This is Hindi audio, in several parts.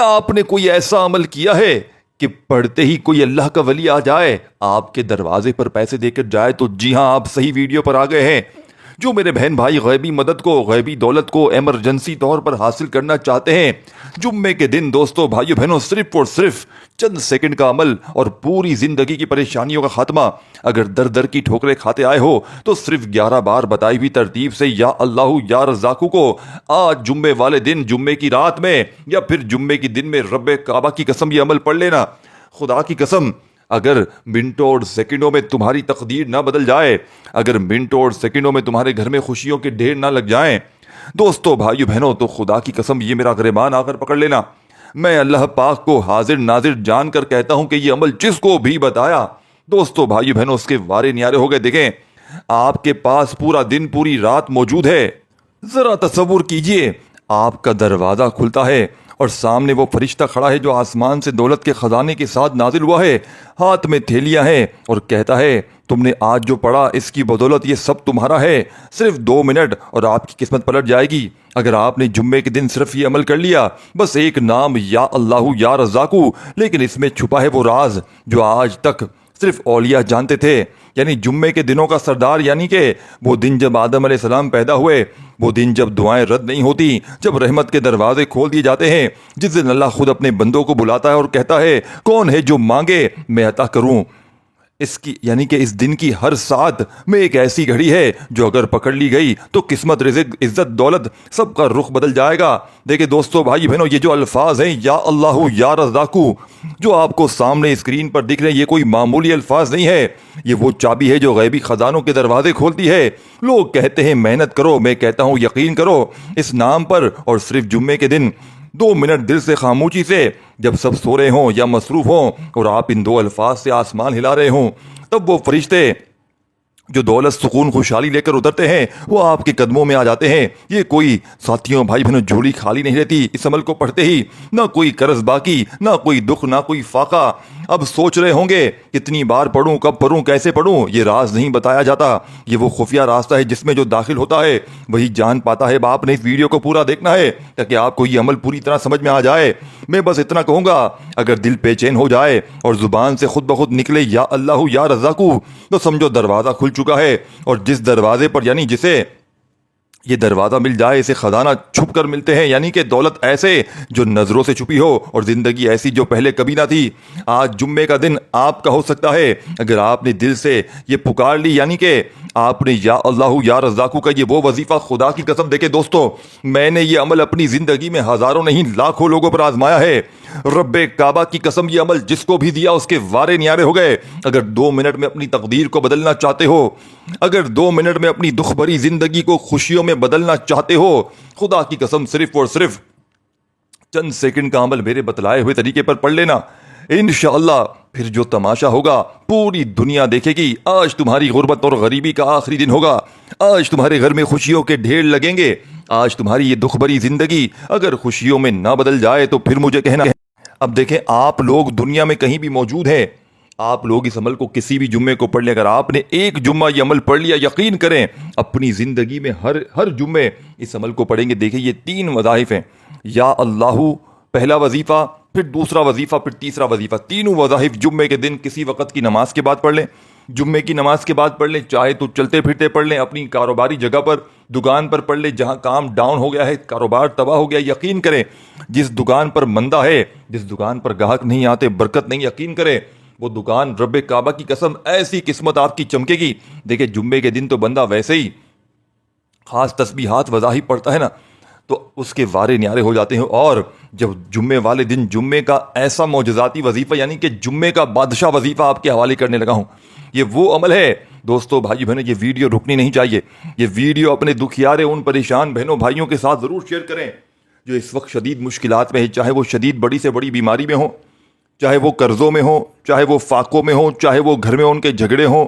क्या आपने कोई ऐसा अमल किया है कि पढ़ते ही कोई अल्लाह का वली आ जाए, आपके दरवाजे पर पैसे देकर जाए? तो जी हां, आप सही वीडियो पर आ गए हैं। जो मेरे बहन भाई गैबी मदद को, गैबी दौलत को इमरजेंसी तौर पर हासिल करना चाहते हैं, जुम्मे के दिन दोस्तों भाइयों बहनों सिर्फ और सिर्फ चंद सेकंड का अमल और पूरी जिंदगी की परेशानियों का खात्मा। अगर दर दर की ठोकरें खाते आए हो तो सिर्फ 11 बार बताई हुई तरतीब से या अल्लाहू या रज़ाकू को आज जुम्मे वाले दिन, जुम्मे की रात में या फिर जुम्मे की दिन में रब्बे काबा की कसम ये अमल पढ़ लेना। खुदा की कसम, अगर मिनटों और सेकंडों में तुम्हारी तकदीर ना बदल जाए, अगर मिनटों और सेकंडों में तुम्हारे घर में खुशियों के ढेर ना लग जाएं, दोस्तों भाइयों बहनों, तो खुदा की कसम ये मेरा गिरबान आकर पकड़ लेना। मैं अल्लाह पाक को हाजिर नाजिर जानकर कहता हूं कि ये अमल जिसको भी बताया, दोस्तों भाइयों बहनों, उसके वारे न्यारे हो गए। देखें, आपके पास पूरा दिन पूरी रात मौजूद है। जरा तसव्वुर कीजिए, आपका दरवाजा खुलता है और सामने वो फरिश्ता खड़ा है जो आसमान से दौलत के खजाने के साथ नाजिल हुआ है, हाथ में थैलियां हैं और कहता है तुमने आज जो पढ़ा इसकी बदौलत ये सब तुम्हारा है। सिर्फ 2 मिनट और आपकी किस्मत पलट जाएगी। अगर आपने जुम्मे के दिन सिर्फ ये अमल कर लिया, बस एक नाम या अल्लाहू या रज़ाकू, लेकिन इसमें छुपा है वो राज जो आज तक सिर्फ औलिया जानते थे। यानी जुम्मे के दिनों का सरदार, यानी कि वो दिन जब आदम अलैहिस्सलाम पैदा हुए, वो दिन जब दुआएं रद्द नहीं होती, जब रहमत के दरवाजे खोल दिए जाते हैं, जिस दिन अल्लाह खुद अपने बंदों को बुलाता है और कहता है कौन है जो मांगे मैं अता करूं। इसकी यानी कि इस दिन की हर साथ में एक ऐसी घड़ी है जो अगर पकड़ ली गई तो किस्मत, रिज़्क़, इज्जत, दौलत सबका रुख बदल जाएगा। देखिए दोस्तों भाई बहनों, ये जो अल्फाज हैं या अल्लाहू या रज़ाकू जो आपको सामने स्क्रीन पर दिख रहे हैं, ये कोई मामूली अल्फाज नहीं है। ये वो चाबी है जो गैबी खजानों के दरवाजे खोलती है। लोग कहते हैं मेहनत करो, मैं कहता हूं यकीन करो इस नाम पर, और सिर्फ जुम्मे के दिन 2 मिनट दिल से खामोशी से, जब सब सो रहे हों या मसरूफ हों और आप इन 2 अल्फाज से आसमान हिला रहे हों, तब वो फरिश्ते जो दौलत, सुकून, खुशहाली लेकर उतरते हैं वो आपके कदमों में आ जाते हैं। ये कोई साथियों भाई बहनों झोली खाली नहीं रहती इस अमल को पढ़ते ही। ना कोई कर्ज बाकी, ना कोई दुख, ना कोई फाका। अब सोच रहे होंगे कितनी बार पढ़ूं, कब पढ़ूं, कैसे पढ़ूं, ये राज नहीं बताया जाता। ये वो खुफिया रास्ता है जिसमें जो दाखिल होता है वही जान पाता है। आपने इस वीडियो को पूरा देखना है ताकि आपको ये अमल पूरी तरह समझ में आ जाए। मैं बस इतना कहूंगा, अगर दिल बेचैन हो जाए और जुबान से खुद ब खुद निकले या अल्लाहू या रज़ाकू, तो समझो दरवाजा खुल चुका है। और जिस दरवाजे पर, यानी जिसे ये दरवाजा मिल जाए, इसे खजाना छुप कर मिलते हैं, यानी कि दौलत ऐसे जो नजरों से छुपी हो और जिंदगी ऐसी जो पहले कभी ना थी। आज जुम्मे का दिन आपका हो सकता है अगर आपने दिल से ये पुकार ली, यानी कि आपने या अल्लाहू या रज़ाकू का ये वो वजीफा। खुदा की कसम, देखे दोस्तों, मैंने ये अमल अपनी जिंदगी में हजारों नहीं लाखों लोगों पर आजमाया है। रब्बे काबा की कसम, ये अमल जिसको भी दिया उसके वारे न्यारे हो गए। अगर 2 मिनट में अपनी तकदीर को बदलना चाहते हो, अगर 2 मिनट में अपनी दुख भरी जिंदगी को खुशियों में बदलना चाहते हो, खुदा की कसम सिर्फ और सिर्फ चंद सेकंड का अमल मेरे बतलाए हुए तरीके पर पढ़ लेना। इंशाअल्लाह फिर जो तमाशा होगा पूरी दुनिया देखेगी। आज तुम्हारी गुर्बत और गरीबी का आखिरी दिन होगा। आज तुम्हारे घर में खुशियों के ढेर लगेंगे। आज तुम्हारी ये दुख भरी जिंदगी अगर खुशियों में ना बदल जाए तो फिर मुझे कहना है। अब देखें, आप लोग दुनिया में कहीं भी मौजूद हैं, आप लोग इस अमल को किसी भी जुम्मे को पढ़ लें। अगर आपने एक जुम्मा ये अमल पढ़ लिया, यकीन करें अपनी जिंदगी में हर जुम्मे इस अमल को पढ़ेंगे। देखिए, ये 3 वज़ाइफ हैं, या अल्लाहू पहला वजीफा, फिर दूसरा वजीफा, फिर तीसरा वजीफा। तीनों वज़ाइफ जुम्मे के दिन किसी वक्त की नमाज के बाद पढ़ लें। जुम्मे की नमाज के बाद पढ़ लें, चाहे तो चलते फिरते पढ़ लें, अपनी कारोबारी जगह पर, दुकान पर पढ़ लें, जहां काम डाउन हो गया है, कारोबार तबाह हो गया। यकीन करें जिस दुकान पर मंदा है, जिस दुकान पर ग्राहक नहीं आते, बरकत नहीं, यकीन करें वो दुकान, रब्बे काबा की कसम, ऐसी किस्मत आपकी चमकेगी। देखिए, जुम्मे के दिन तो बंदा वैसे ही खास तस्बीहात वज़ाहिफ पढ़ता है ना, तो उसके वारे न्यारे हो जाते हैं। और जब जुम्मे वाले दिन जुम्मे का ऐसा मौजज़ाती वजीफा, यानी कि जुम्मे का बादशाह वजीफा आपके हवाले करने लगा हूं, ये वो अमल है दोस्तों भाई बहनों, ये वीडियो रुकनी नहीं चाहिए। ये वीडियो अपने दुखियारे उन परेशान बहनों भाइयों के साथ जरूर शेयर करें जो इस वक्त शदीद मुश्किलात में है, चाहे वो शदीद बड़ी से बड़ी बीमारी में हो, चाहे वो कर्जों में हो, चाहे वो फाकों में हो, चाहे वो घर में उनके झगड़े हों,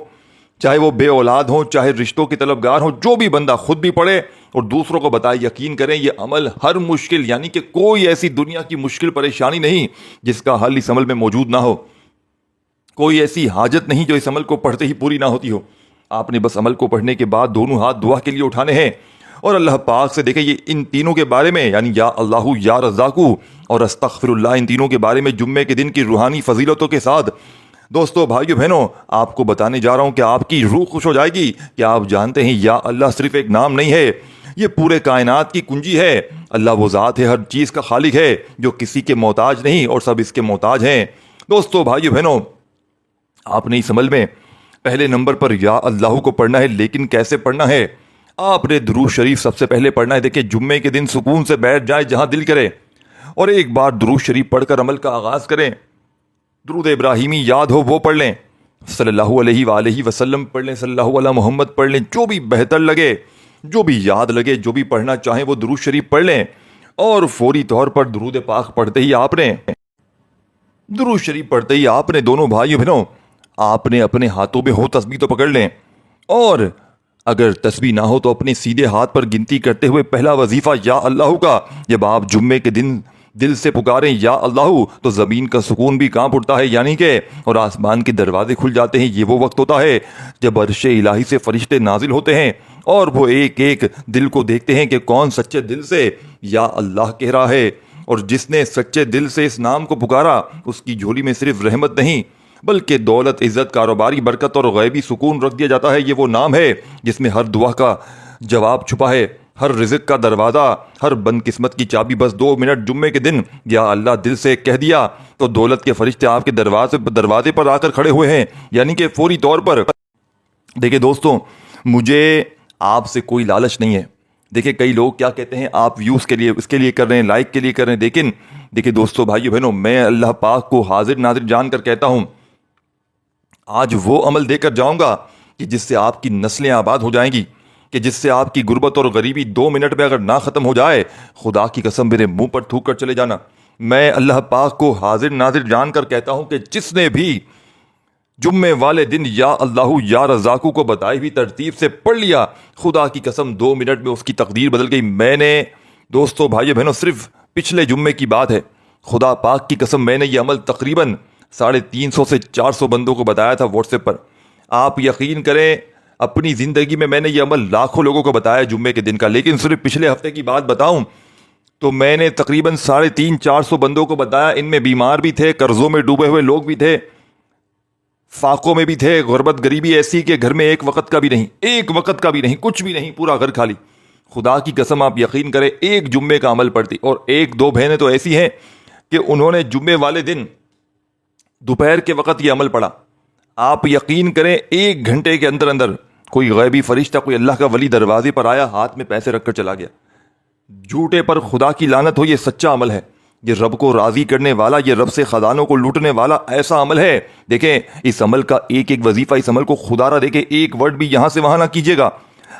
चाहे वो बे औलाद हों, चाहे रिश्तों के तलबगार हों। जो भी बंदा खुद भी पढ़े और दूसरों को बताए, यकीन करें ये अमल हर मुश्किल, यानी कि कोई ऐसी दुनिया की मुश्किल परेशानी नहीं जिसका हल इस अमल में मौजूद ना हो। कोई ऐसी हाजत नहीं जो इस अमल को पढ़ते ही पूरी ना होती हो। आपने बस अमल को पढ़ने के बाद दोनों हाथ दुआ के लिए उठाने हैं और अल्लाह पाक से देखें ये इन तीनों के बारे में, यानी या अल्लाहु या रज़ाकू और अस्तग़फिरुल्लाह, इन तीनों के बारे में जुम्मे के दिन की रूहानी फजीलतों के साथ दोस्तों भाइयों बहनों आपको बताने जा रहा हूं कि आपकी रूह खुश हो जाएगी। क्या आप जानते हैं या अल्लाह सिर्फ एक नाम नहीं है, ये पूरे कायनात की कुंजी है। अल्लाह वो ज़ात है, हर चीज़ का खालिक है, जो किसी के मोहताज नहीं और सब इसके मोहताज हैं। दोस्तों भाइयों बहनों, आपने इस अमल में पहले नंबर पर या अल्लाह को पढ़ना है, लेकिन कैसे पढ़ना है? आपने दुरूद शरीफ सबसे पहले पढ़ना है। देखिए जुम्मे के दिन सुकून से बैठ जाए जहां दिल करे और एक बार दुरूद शरीफ पढ़कर अमल का आगाज करें। दुरूद इब्राहिमी याद हो वो पढ़ लें, सल्लल्लाहु अलैहि वसल्लम पढ़ लें, सल्लल्लाहु अला मोहम्मद पढ़ लें, जो भी बेहतर लगे, जो भी याद लगे, जो भी पढ़ना चाहें वो दुरूद शरीफ पढ़ लें। और फौरी तौर पर दुरूद पाक पढ़ते ही आपने, दुरूद शरीफ पढ़ते ही आपने दोनों भाइयों बहनों आपने अपने हाथों में हो तस्बीह तो पकड़ लें, और अगर तस्बीह ना हो तो अपने सीधे हाथ पर गिनती करते हुए पहला वजीफा या अल्लाह का जब आप जुम्मे के दिन दिल से पुकारें या अल्लाह, तो ज़मीन का सुकून भी कांप उठता है, यानी कि और आसमान के दरवाजे खुल जाते हैं। ये वो वक्त होता है जब अर्श इलाही से फरिश्ते नाजिल होते हैं और वो एक एक दिल को देखते हैं कि कौन सच्चे दिल से या अल्लाह कह रहा है। और जिसने सच्चे दिल से इस नाम को पुकारा उसकी झोली में सिर्फ रहमत नहीं बल्कि दौलत, इज्जत, कारोबारी बरकत और गैबी सुकून रख दिया जाता है। ये वो नाम है जिसमें हर दुआ का जवाब छुपा है, हर रिज़्क़ का दरवाज़ा, हर बदकिस्मत की चाबी। बस 2 मिनट जुम्मे के दिन या अल्लाह दिल से कह दिया तो दौलत के फरिश्ते आपके दरवाजे पर आकर खड़े हुए हैं, यानी कि फौरी तौर पर। देखिए दोस्तों, मुझे आपसे कोई लालच नहीं है। देखिए कई लोग क्या कहते हैं, आप व्यूज़ के लिए इसके लिए कर रहे हैं, लाइक के लिए कर रहे हैं। लेकिन देखिए दोस्तों भाइयों बहनों, मैं अल्लाह पाक को हाजिर नाजिर जान कर कहता हूँ, आज वो अमल देकर जाऊंगा कि जिससे आपकी नस्लें आबाद हो जाएंगी, कि जिससे आपकी गुर्बत और गरीबी 2 मिनट में अगर ना ख़त्म हो जाए, खुदा की कसम मेरे मुंह पर थूक कर चले जाना। मैं अल्लाह पाक को हाजिर नाजिर जान कर कहता हूं कि जिसने भी जुम्मे वाले दिन या अल्लाह या रज़ाकू को बताई हुई तरतीब से पढ़ लिया, खुदा की कसम 2 मिनट में उसकी तकदीर बदल गई। मैंने दोस्तों भाइयों बहनों सिर्फ पिछले जुम्मे की बात है, खुदा पाक की कसम मैंने ये अमल तकरीबन 350 से 400 बंदों को बताया था व्हाट्सएप पर। आप यकीन करें अपनी ज़िंदगी में मैंने ये अमल लाखों लोगों को बताया जुम्मे के दिन का। लेकिन सिर्फ पिछले हफ्ते की बात बताऊं तो मैंने तकरीबन 350-400 बंदों को बताया। इनमें बीमार भी थे, कर्जों में डूबे हुए लोग भी थे, फाकों में भी थे, गुर्बत गरीबी ऐसी कि घर में एक वक्त का भी नहीं, एक वक्त का भी नहीं, कुछ भी नहीं, पूरा घर खाली। खुदा की कसम आप यकीन करें एक जुम्मे का अमल पड़ती। और 1-2 बहनें तो ऐसी हैं कि उन्होंने जुम्मे वाले दिन दोपहर के वक्त ये अमल पढ़ा। आप यकीन करें 1 घंटे के अंदर अंदर कोई गैबी फरिश्ता, कोई अल्लाह का वली दरवाजे पर आया, हाथ में पैसे रखकर चला गया। झूठे पर खुदा की लानत हो, ये सच्चा अमल है, ये रब को राजी करने वाला, ये रब से खजानों को लूटने वाला ऐसा अमल है। देखें इस अमल का एक एक वजीफा, इस अमल को खुदारा देखें, एक वर्ड भी यहां से वहां ना कीजिएगा।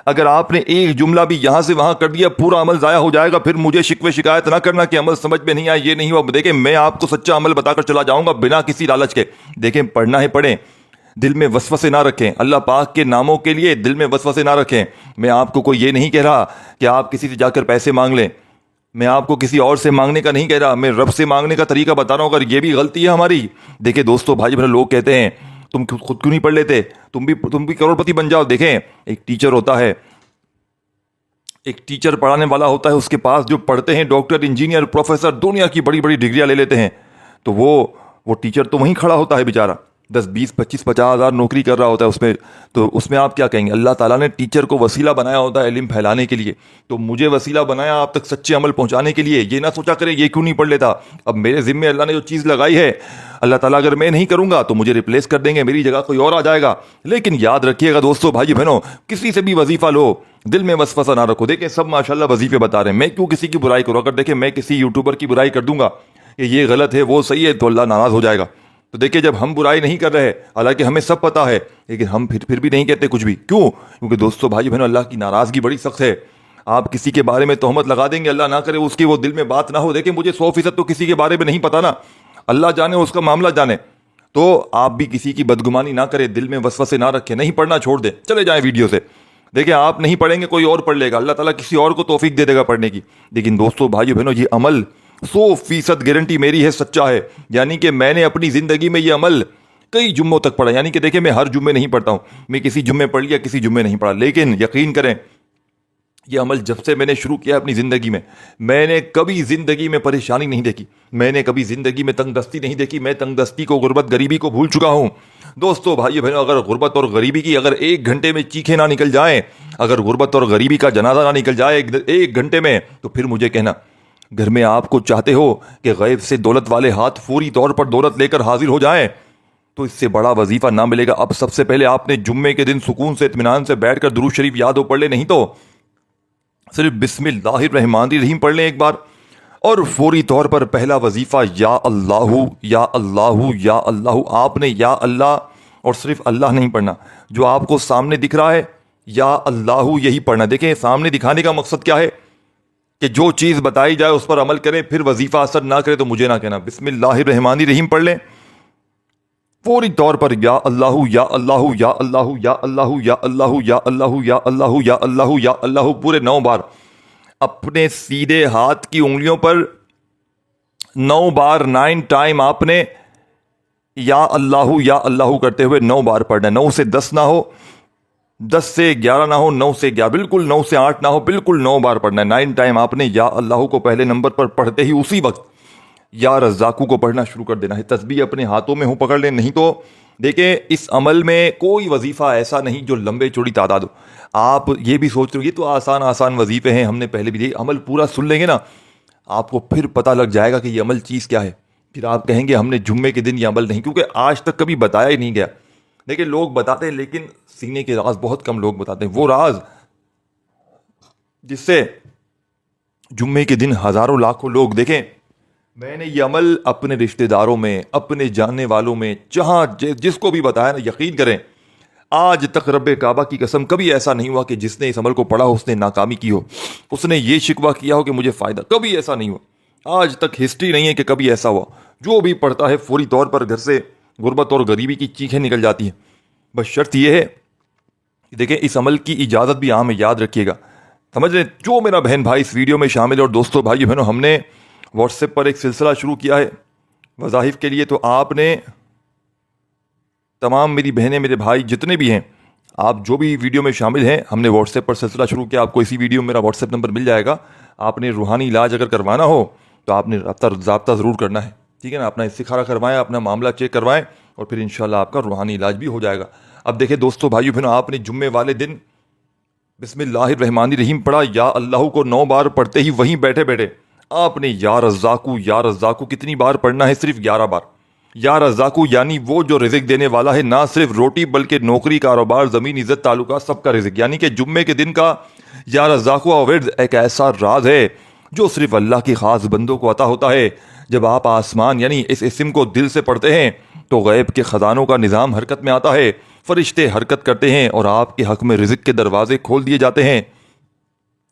अगर आपने एक जुमला भी यहां से वहां कर दिया पूरा अमल जाया हो जाएगा। फिर मुझे शिकवे शिकायत ना करना कि अमल समझ में नहीं आया, ये नहीं हुआ। देखें मैं आपको सच्चा अमल बताकर चला जाऊंगा बिना किसी लालच के। देखें पढ़ना है पढ़ें, दिल में वसवसे ना रखें, अल्लाह पाक के नामों के लिए दिल में वसवसे ना रखें। मैं आपको कोई ये नहीं कह रहा कि आप किसी से जाकर पैसे मांग लें, मैं आपको किसी और से मांगने का नहीं कह रहा, मैं रब से मांगने का तरीका बता रहा हूं। अगर ये भी गलती है हमारी, देखिए दोस्तों भाई बहन, लोग कहते हैं तुम खुद क्यों नहीं पढ़ लेते, तुम भी करोड़पति बन जाओ। देखें एक टीचर होता है, एक टीचर पढ़ाने वाला होता है, उसके पास जो पढ़ते हैं डॉक्टर, इंजीनियर, प्रोफेसर, दुनिया की बड़ी बड़ी डिग्रियां ले लेते हैं, तो वो टीचर तो वहीं खड़ा होता है बेचारा, 10, 20, 25, 50 हज़ार नौकरी कर रहा होता है उसमें। तो उसमें आप क्या कहेंगे? अल्लाह ताला ने टीचर को वसीला बनाया होता है इल्म फैलाने के लिए, तो मुझे वसीला बनाया आप तक सच्चे अमल पहुंचाने के लिए। ये ना सोचा करें ये क्यों नहीं पढ़ लेता। अब मेरे जिम्मे अल्लाह ने जो चीज़ लगाई है, अल्लाह ताला अगर मैं नहीं करूंगा तो मुझे रिप्लेस कर देंगे, मेरी जगह कोई और आ जाएगा। लेकिन याद रखिएगा दोस्तों भाई बहनों, किसी से भी वजीफा लो, दिल में वसवसा ना रखो। देखिए सब माशाल्लाह वजीफे बता रहे हैं, मैं क्यों किसी की बुराई करूँ? अगर देखें मैं किसी यूट्यूबर की बुराई कर दूंगा कि ये गलत है वो सही है तो अल्लाह नाराज हो जाएगा। तो देखिए जब हम बुराई नहीं कर रहे, हालांकि हमें सब पता है, लेकिन हम फिर भी नहीं कहते कुछ भी। क्यों? क्योंकि दोस्तों भाई बहनों अल्लाह की नाराजगी बड़ी सख्त है। आप किसी के बारे में तोहमत लगा देंगे, अल्लाह ना करे उसकी वो दिल में बात ना हो। देखिए मुझे 100% तो किसी के बारे में नहीं पता ना, अल्लाह जाने उसका मामला जाने। तो आप भी किसी की बदगुमानी ना करें, दिल में वसवसे ना रखें, नहीं पढ़ना छोड़ दें, चले जाएं वीडियो से। देखिए आप नहीं पढ़ेंगे कोई और पढ़ लेगा, अल्लाह ताला किसी और को तौफीक दे देगा पढ़ने की। लेकिन दोस्तों भाइयों बहनों ये अमल 100% गारंटी मेरी है सच्चा है, यानी कि मैंने अपनी ज़िंदगी में ये अमल कई जुम्मों तक पढ़ा। यानी कि देखिए मैं हर जुम्मे नहीं पढ़ता हूँ, मैं किसी जुम्मे पढ़ लिया, किसी जुम्मे नहीं पढ़ा, लेकिन यकीन करें ये अमल जब से मैंने शुरू किया अपनी ज़िंदगी में, मैंने कभी ज़िंदगी में परेशानी नहीं देखी, मैंने कभी ज़िंदगी में तंगदस्ती नहीं देखी। मैं तंगदस्ती को, गुर्बत, गरीबी को भूल चुका हूँ। दोस्तों, भाइयों बहनों, अगर गुर्बत और गरीबी की अगर 1 घंटे में चीखें ना निकल जाएं, अगर गुर्बत और गरीबी का जनाजा ना निकल जाए 1 घंटे में, तो फिर मुझे कहना। घर में आपको चाहते हो कि गैब से दौलत वाले हाथ फौरी तौर पर दौलत लेकर हाजिर हो जाएं, तो इससे बड़ा वजीफा ना मिलेगा। अब सबसे पहले आपने जुम्मे के दिन सुकून से, इत्मीनान से बैठकर दुरूद शरीफ याद हो पढ़ ले, नहीं तो सिर्फ बिस्मिल्लाहिर्रहमानिर्रहीम पढ़ लें एक बार। और फौरी तौर पर पहला वजीफा या अल्लाहु या अल्लाहु या अल्लाहु। आपने या अल्लाह और सिर्फ अल्लाह नहीं पढ़ना, जो आपको सामने दिख रहा है या अल्लाहु यही पढ़ना। देखें, सामने दिखाने का मकसद क्या है कि जो चीज़ बताई जाए उस पर अमल करें, फिर वजीफा असर ना करे तो मुझे ना कहना। बिस्मिल्लाहिर्रहमानिर्रहीम पढ़ लें फौरी तौर पर, या अल्लाहु या अल्लाहु या अल्लाहु या अल्लाहु या अल्लाहु या अल्लाहु या अल्लाहु या अल्लाहु या अल्लाहु पूरे 9 बार। अपने सीधे हाथ की उंगलियों पर 9 बार, 9 टाइम आपने या अल्लाहु करते हुए 9 बार पढ़ना है। 9 से 10 ना हो, 10 से 11 ना हो, 9 से 11, बिल्कुल 9 से 8 ना हो, बिल्कुल 9 बार पढ़ना है। 9 टाइम आपने या अल्लाहु को पहले नंबर पर पढ़ते ही उसी वक्त या रज़्ज़ाक़ु को पढ़ना शुरू कर देना है। तस्बीह अपने हाथों में हो, पकड़ लें। नहीं तो देखें, इस अमल में कोई वजीफ़ा ऐसा नहीं जो लंबे चौड़ी तादाद हो। आप ये भी सोच रहे हो ये तो आसान आसान वजीफ़े हैं, हमने पहले भी ये अमल पूरा सुन लेंगे ना, आपको फिर पता लग जाएगा कि ये अमल चीज़ क्या है। फिर आप कहेंगे हमने जुम्मे के दिन ये अमल नहीं, क्योंकि आज तक कभी बताया ही नहीं गया। देखिए, लोग बताते हैं लेकिन सीने के राज बहुत कम लोग बताते हैं। वो राज जिससे जुम्मे के दिन हज़ारों लाखों लोग, देखें, मैंने ये अमल अपने रिश्तेदारों में, अपने जानने वालों में, जहाँ जिसको भी बताया ना, यकीन करें आज तक रब्बे काबा की कसम कभी ऐसा नहीं हुआ कि जिसने इस अमल को पढ़ा हो उसने नाकामी की हो, उसने ये शिकवा किया हो कि मुझे फ़ायदा, कभी ऐसा नहीं हुआ। आज तक हिस्ट्री नहीं है कि कभी ऐसा हुआ। जो भी पढ़ता है फौरी तौर पर घर से गुर्बत और गरीबी की चीखें निकल जाती हैं। बस शर्त यह है कि देखें, इस अमल की इजाज़त भी आम है, याद रखिएगा। समझ रहे, जो मेरा बहन भाई इस वीडियो में शामिल है, और दोस्तों, भाई बहनों, हमने व्हाट्सएप पर एक सिलसिला शुरू किया है वज़ाइफ के लिए। तो आपने तमाम मेरी बहनें, मेरे भाई जितने भी हैं, आप जो भी वीडियो में शामिल हैं, हमने व्हाट्सएप पर सिलसिला शुरू किया। आपको इसी वीडियो में मेरा व्हाट्सएप नंबर मिल जाएगा। आपने रूहानी इलाज अगर करवाना हो तो आपने रब्ता ज़रूर करना है, ठीक है ना। अपना इस्तिखारा करवाएं, अपना मामला चेक करवाएं, और फिर इंशाल्लाह आपका रूहानी इलाज भी हो जाएगा। अब देखिए दोस्तों, भाइयों बहनों, आपने जुम्मे वाले दिन बिस्मिल्लाहिर्रहमानिर्रहीम पढ़ा, या अल्लाहु को 9 बार पढ़ते ही वहीं बैठे बैठे आपने या रज़्ज़ाक़ु कितनी बार पढ़ना है? सिर्फ 11 बार। या रज़्ज़ाक़ु यानी वो जो रिज़्क़ देने वाला है, ना सिर्फ रोटी बल्कि नौकरी, कारोबार, ज़मीन, इज़्ज़त, ताल्लुका, सबका रिज़्क़। यानी कि जुम्मे के दिन का या रज़्ज़ाक़ु वर्द एक ऐसा राज है जो सिर्फ अल्लाह की ख़ास बंदों को अता होता है। जब आप आसमान यानी इस इस्म को दिल से पढ़ते हैं तो गैब के ख़ज़ानों का निज़ाम हरकत में आता है, फ़रिश्ते हरकत करते हैं और आपके हक़ में रिज़्क़ के दरवाजे खोल दिए जाते हैं।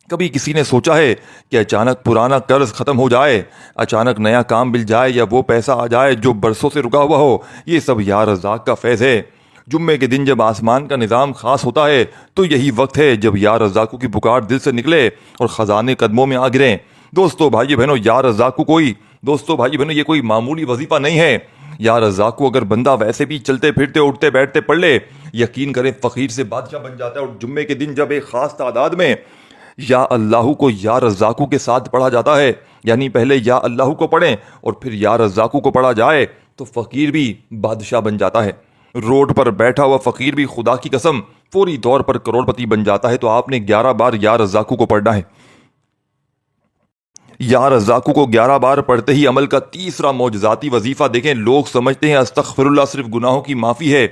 कभी किसी ने सोचा है कि अचानक पुराना कर्ज ख़त्म हो जाए, अचानक नया काम मिल जाए, या वो पैसा आ जाए जो बरसों से रुका हुआ हो? ये सब या रज़्ज़ाक़ का फैज़ है। जुम्मे के दिन जब आसमान का निज़ाम ख़ास होता है तो यही वक्त है जब या रज़्ज़ाक़ु की पुकार दिल से निकले और ख़ज़ाने कदमों में आ गिरें। दोस्तों, भाई बहनों, या रज़्ज़ाक़ु ये कोई मामूली वजीफ़ा नहीं है। या रज़्ज़ाक़ु अगर बंदा वैसे भी चलते फिरते, उठते बैठते पढ़ ले, यकीन करें फ़कीर से बादशाह बन जाता है। और जुम्मे के दिन जब एक ख़ास तादाद में या अल्लाहु को या रज़्ज़ाक़ु के साथ पढ़ा जाता है, यानी पहले या अल्लाहु को पढ़ें और फिर या रज़्ज़ाक़ु को पढ़ा जाए, तो फ़कीर भी बादशाह बन जाता है। रोड पर बैठा हुआ फ़कीर भी खुदा की कसम फौरी तौर पर करोड़पति बन जाता है। तो आपने 11 बार या रज़्ज़ाक़ु को पढ़ना है। या रज़्ज़ाक़ु को 11 बार पढ़ते ही अमल का तीसरा मौजज़ाती वजीफ़ा। देखें, लोग समझते हैं अस्तग़फ़िरुल्लाह सिर्फ गुनाहों की माफ़ी है,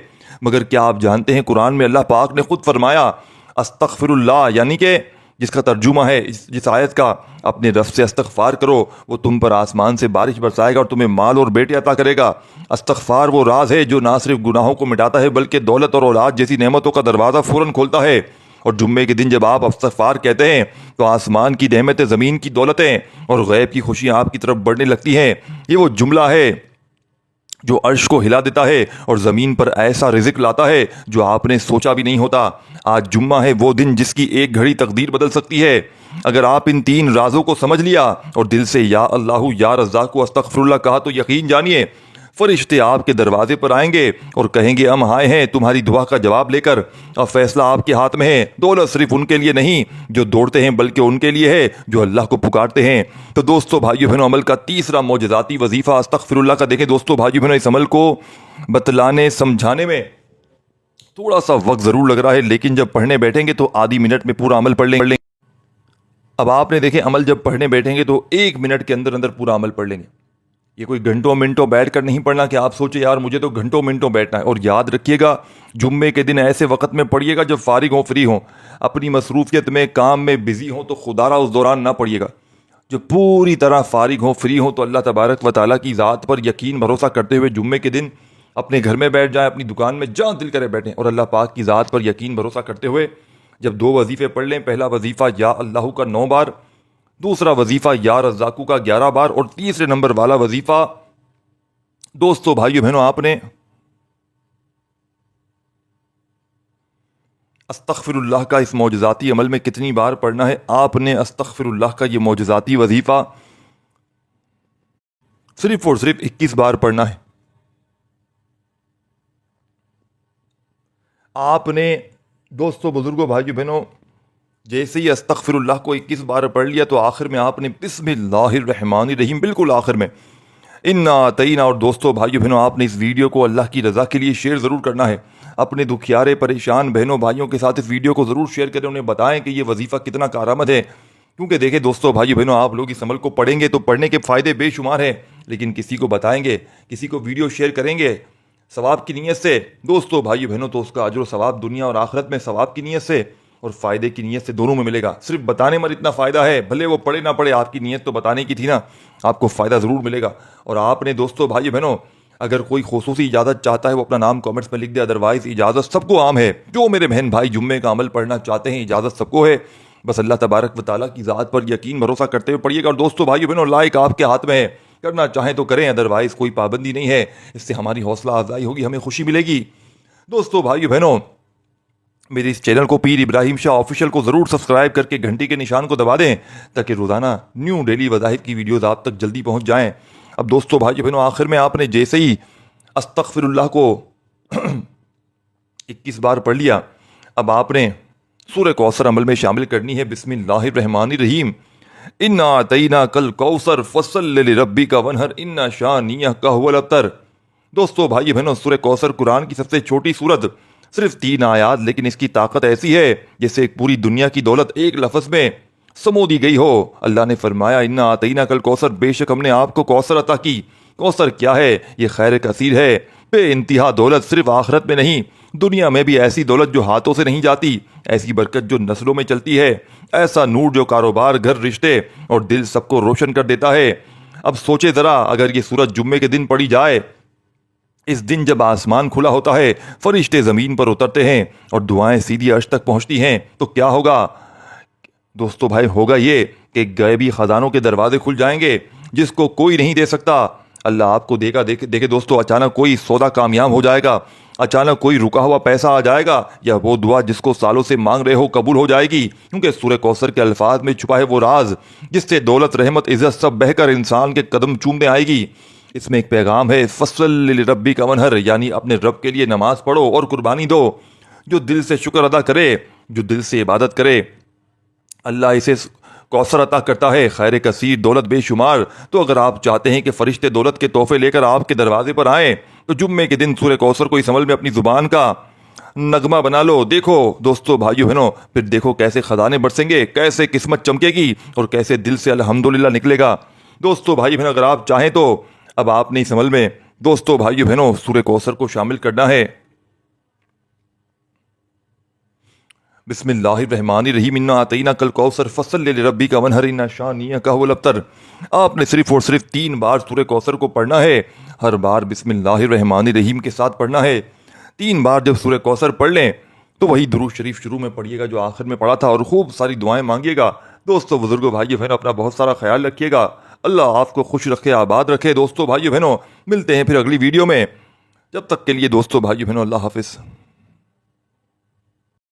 मगर क्या आप जानते हैं कुरान में अल्लाह पाक ने खुद फरमाया अस्तग़फ़िरुल्लाह, यानी कि जिसका तर्जुमा है जिस आयत का, अपने रब से इस्तग़फ़ार करो, वो तुम पर आसमान से बारिश बरसाएगा और तुम्हें माल और बेटे अता करेगा। इस्तग़फ़ार वो राज है जो ना सिर्फ गुनाहों को मिटाता है बल्कि दौलत और औलाद जैसी नेमतों का दरवाज़ा फ़ौरन खोलता है। और जुम्मे के दिन जब आप इस्तग़फ़ार कहते हैं तो आसमान की नेमतें, ज़मीन की दौलतें और गैब की खुशियाँ आपकी तरफ बढ़ने लगती हैं। ये वो जुमला है जो अर्श को हिला देता है और ज़मीन पर ऐसा रिज़्क़ लाता है जो आपने सोचा भी नहीं होता। आज जुम्मा है, वो दिन जिसकी एक घड़ी तकदीर बदल सकती है। अगर आप इन 3 राज़ों को समझ लिया और दिल से या अल्लाहु या रज़्ज़ाक़ु अस्तग़फ़िरुल्लाह कहा तो यकीन जानिए फरिश्ते आपके दरवाजे पर आएंगे और कहेंगे हम आए हैं तुम्हारी दुआ का जवाब लेकर, अब फैसला आपके हाथ में है। दौलत सिर्फ उनके लिए नहीं जो दौड़ते हैं, बल्कि उनके लिए है जो अल्लाह को पुकारते हैं। तो दोस्तों भाइयों बहनों, अमल का तीसरा मौजज़ाती वजीफ़ा अस्तग़फिरुल्लाह का देखें। दोस्तों भाइयों बहनों, इस अमल को बतलाने समझाने में थोड़ा सा वक्त ज़रूर लग रहा है, लेकिन जब पढ़ने बैठेंगे तो आधी मिनट में पूरा अमल पढ़ लेंगे। अब आपने देखें, अमल जब पढ़ने बैठेंगे तो 1 मिनट के अंदर अंदर पूरा अमल पढ़ लेंगे। ये कोई घंटों मिनटों बैठ कर नहीं पढ़ना कि आप सोचे यार मुझे तो घंटों मिनटों बैठना है। और याद रखिएगा, जुम्मे के दिन ऐसे वक्त में पढ़िएगा जब फारिग हो, फ्री हो, अपनी मसरूफियत में, काम में बिजी हो, तो खुदारा उस दौरान ना पढ़िएगा। जब पूरी तरह फारिग हो, फ्री हो, तो अल्लाह तबारक व तआला की ज़ात पर यकीन भरोसा करते हुए जुम्मे के दिन अपने घर में बैठ जाएं, अपनी दुकान में जहाँ दिल करे बैठें और अल्लाह पाक की ज़ात पर यकीन भरोसा करते हुए जब 2 वजीफ़े पढ़ लें। पहला वजीफ़ा या अल्लाह का 9 बार, दूसरा वजीफ़ा या रज़्ज़ाक़ू का 11 बार, और तीसरे नंबर वाला वजीफ़ा दोस्तों भाइयों बहनों, आपने अस्तग़फिरुल्लाह का इस मौजज़ाती अमल में कितनी बार पढ़ना है? आपने अस्तग़फिरुल्लाह का ये मौजज़ाती वजीफ़ा सिर्फ और सिर्फ 21 बार पढ़ना है। आपने दोस्तों, बुजुर्गों, भाइयों बहनों, जैसे ही अस्तग़फिरुल्लाह को 21 बार पढ़ लिया तो आखिर में आपने बिस्मिल्लाहिर्रहमानिर्रहीम बिल्कुल आखिर में इन्ना अतईना। और दोस्तों भाइयों बहनों, आपने इस वीडियो को अल्लाह की रज़ा के लिए शेयर ज़रूर करना है। अपने दुखियारे परेशान बहनों भाइयों के साथ इस वीडियो को ज़रूर शेयर करें, उन्हें बताएं कि ये वजीफ़ा कितना कारआमद है। क्योंकि देखें दोस्तों भाइयों बहनों, आप लोग इस अमल को पढ़ेंगे तो पढ़ने के फ़ायदे बेशुमार हैं, लेकिन किसी को बताएंगे, किसी को वीडियो शेयर करेंगे सवाब की नीयत से, दोस्तों भाइयों बहनों, तो उसका अजर सवाब दुनिया और आखिरत में सवाब की नीयत से और फ़ायदे की नीयत से दोनों में मिलेगा। सिर्फ बताने में इतना फ़ायदा है, भले वो पढ़े ना पढ़े, आपकी नीयत तो बताने की थी ना, आपको फ़ायदा ज़रूर मिलेगा। और आपने दोस्तों भाइयों बहनों, अगर कोई खुसूसी इजाज़त चाहता है वो अपना नाम कमेंट्स में लिख दे, अदरवाइज़ इजाज़त सबको आम है। जो मेरे बहन भाई जुम्मे का अमल पढ़ना चाहते हैं, इजाज़त सबको है। बस अल्लाह तबारक व तआला की ज़ात पर यकीन भरोसा करते हुए पढ़िएगा। और दोस्तों भाइयों बहनों, लाइक आपके हाथ में है, करना चाहें तो करें, अदरवाइज़ कोई पाबंदी नहीं है। इससे हमारी हौसला अफजाई होगी, हमें खुशी मिलेगी। दोस्तों भाइयों बहनों, मेरे इस चैनल को पीर इब्राहिम शाह ऑफिशियल को ज़रूर सब्सक्राइब करके घंटी के निशान को दबा दें, ताकि रोज़ाना न्यू डेली वज़ाहिद की वीडियोज़ आप तक जल्दी पहुंच जाएं। अब दोस्तों भाइयों बहनों, आखिर में आपने जैसे ही अस्तग़फिरुल्लाह को 21 बार पढ़ लिया, अब आपने सूरह कौसर अमल में शामिल करनी है। बिस्मिल्लाहिर्रहमानिर्रहीम, इन्ना अतईना कल कौसर फसल्लि लिरब्बिका वन्हर इन्ना शानियका हुवल अब्तर। दोस्तों भाइयों बहनों, सूरह कौसर कुरान की सबसे छोटी सूरत, सिर्फ 3 आयात, लेकिन इसकी ताकत ऐसी है जैसे एक पूरी दुनिया की दौलत एक लफ्ज़ में समो दी गई हो। अल्लाह ने फरमाया, इन्ना अतईना कल कौसर, बेशक हमने आपको कौसर अता की। कौसर क्या है? ये खैर कसीर है, बे इंतहा दौलत, सिर्फ आखिरत में नहीं दुनिया में भी ऐसी दौलत जो हाथों से नहीं जाती, ऐसी बरकत जो नस्लों में चलती है, ऐसा नूर जो कारोबार, घर, रिश्ते और दिल सबको रोशन कर देता है। अब सोचे ज़रा, अगर ये सूरत जुम्मे के दिन पढ़ी जाए, इस दिन जब आसमान खुला होता है, फरिश्ते ज़मीन पर उतरते हैं और दुआएं सीधी अर्श तक पहुंचती हैं, तो क्या होगा दोस्तों भाई? होगा ये कि गैबी ख़जानों के दरवाजे खुल जाएंगे जिसको कोई नहीं दे सकता। अल्लाह आपको देगा। देखे दोस्तों, अचानक कोई सौदा कामयाब हो जाएगा, अचानक कोई रुका हुआ पैसा आ जाएगा, या वो दुआ जिसको सालों से मांग रहे हो कबूल हो जाएगी। क्योंकि सूरह कौसर के अल्फाज में छुपा है वो राज जिससे दौलत, रहमत, इज़्ज़त सब बहकर इंसान के कदम चूमने आएगी। इसमें एक पैगाम है, फस्सल्लि लिरब्बिका वन्हर, यानी अपने रब के लिए नमाज पढ़ो और कुर्बानी दो। जो दिल से शुक्र अदा करे, जो दिल से इबादत करे, अल्लाह इसे कौसर अता करता है, खैर कसीर, दौलत बेशुमार। तो अगर आप चाहते हैं कि फरिश्ते दौलत के तोहफे लेकर आपके दरवाजे पर आएँ, तो जुम्मे के दिन सूरह कौसर को इस अमल में अपनी ज़ुबान का नगमा बना लो। देखो दोस्तों भाइयों बहनों, फिर देखो कैसे खजाने बरसेंगे, कैसे किस्मत चमकेगी और कैसे दिल से अल्हम्दुलिल्लाह निकलेगा। दोस्तों भाइयों बहनों, अगर आप चाहें तो अब आपने इस अमल में दोस्तों भाइयों बहनों सूरह कौसर को शामिल करना है। बिस्मिल्लाहिर्रहमानिर्रहीम, इन्ना अतईना कल कौसर फसल्लि लिरब्बिका वन्हर इन्ना शानियका हुवल अब्तर। आपने सिर्फ और सिर्फ 3 बार सूरह कौसर को पढ़ना है। हर बार बिस्मिल्लाहिर्रहमानिर्रहीम के साथ पढ़ना है। 3 बार जब सूरह कौसर पढ़ लें तो वही दुरूद शरीफ शुरू में पढ़िएगा जो आखिर में पढ़ा था, और खूब सारी दुआएं मांगिएगा। दोस्तों बुजुर्गों, भाइयों बहनों, अपना बहुत सारा ख्याल रखिएगा। अल्लाह आपको खुश रखे, आबाद रखे। दोस्तों भाइयों बहनों, मिलते हैं फिर अगली वीडियो में। जब तक के लिए दोस्तों भाइयों बहनों, अल्लाह हाफिज़।